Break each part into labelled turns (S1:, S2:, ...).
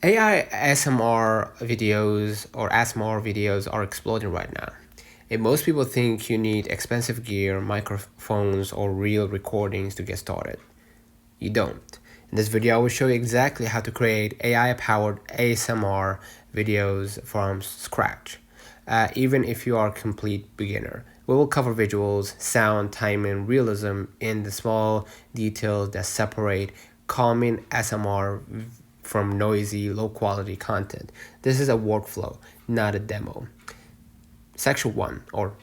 S1: AI ASMR videos or ASMR videos are exploding right now. And most people think you need expensive gear, microphones, or real recordings to get started. You don't. In this video, I will show you exactly how to create AI-powered ASMR videos from scratch, even if you are a complete beginner. We will cover visuals, sound, timing, realism, and the small details that separate calming ASMR from noisy, low-quality content. This is a workflow, not a demo. Section 1, or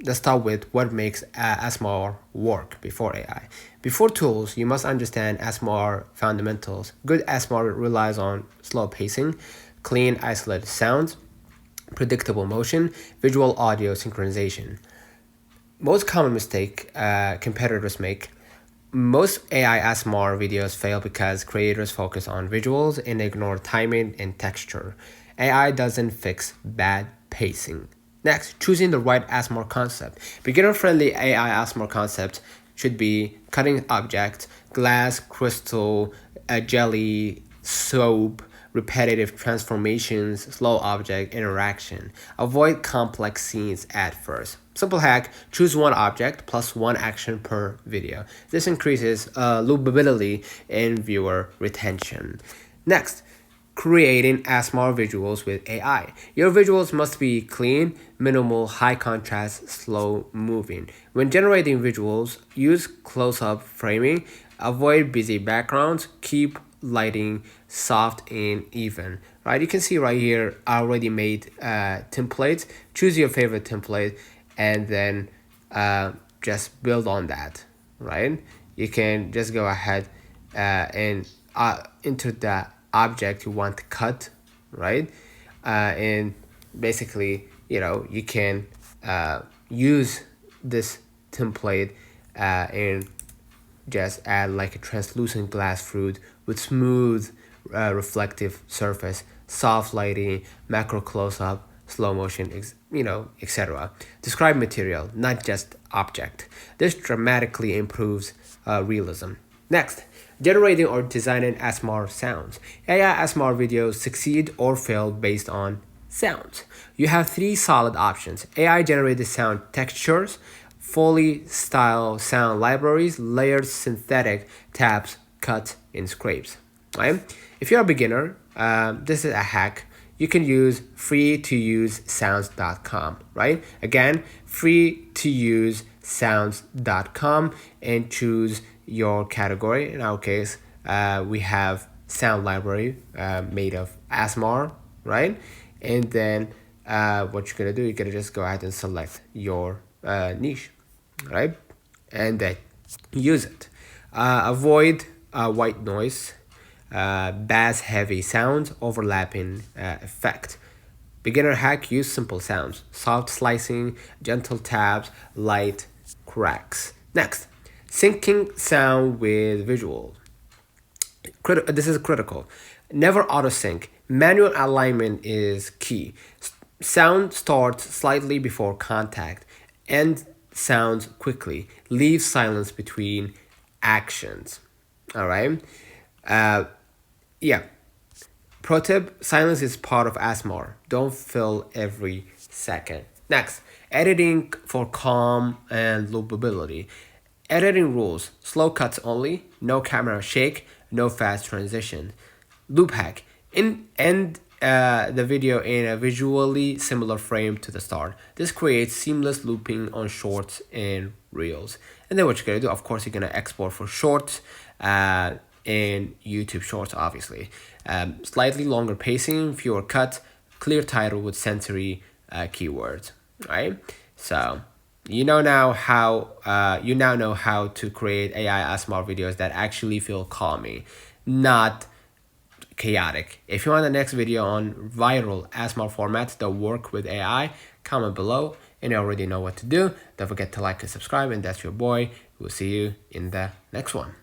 S1: let's start with what makes ASMR work before AI. Before tools, you must understand ASMR fundamentals. Good ASMR relies on slow pacing, clean, isolated sounds, predictable motion, visual audio synchronization. Most common mistake competitors make. Most AI ASMR videos fail because creators focus on visuals and ignore timing and texture. AI doesn't fix bad pacing. Next, choosing the right ASMR concept. Beginner-friendly AI ASMR concept should be cutting objects, glass, crystal, jelly, soap, repetitive transformations, slow object interaction. Avoid complex scenes at first. Simple hack, choose one object plus one action per video. This increases loopability and viewer retention. Next, creating ASMR visuals with AI. Your visuals must be clean, minimal, high contrast, slow moving. When generating visuals, use close-up framing, avoid busy backgrounds, keep lighting soft and even. Right, you can see right here I already made templates. Choose your favorite template and then just build on that. Right, you can just go ahead and enter the object you want to cut, right? And basically, you can use this template and just add like a translucent glass fruit with smooth reflective surface, soft lighting, macro close-up, slow motion, etc. Describe material, not just object. This dramatically improves realism. Next, generating or designing ASMR sounds. AI ASMR videos succeed or fail based on sounds. You have three solid options: AI generated sound textures, Foley style sound libraries, layered synthetic taps, cuts, and scrapes. Right? If you're a beginner, this is a hack. You can use free-to-use-sounds.com, right? Again, free-to-use-sounds.com, and choose your category. In our case, we have sound library made of ASMR, right? And then what you're gonna do, you're gonna just go ahead and select your niche, right? And then use it. Avoid white noise, bass heavy sounds, overlapping effect. Beginner hack, use simple sounds, soft slicing, gentle taps, light cracks. Next, syncing sound with visual. This is critical. Never auto sync. Manual alignment is key. Sound starts slightly before contact. End sounds quickly. Leave silence between actions. All right. Yeah. Pro tip, silence is part of ASMR. Don't fill every second. Next, editing for calm and loopability. Editing rules, slow cuts only, no camera shake, no fast transition. Loop hack, end the video in a visually similar frame to the start. This creates seamless looping on shorts and reels. And then what you're gonna do, of course, you're gonna export for shorts and YouTube shorts, obviously. Slightly longer pacing, fewer cuts, clear title with sensory keywords, right? So you now know how to create AI ASMR videos that actually feel calming, not chaotic. If you want the next video on viral ASMR formats that work with AI, comment below and you already know what to do. Don't forget to like and subscribe, and that's your boy. We'll see you in the next one.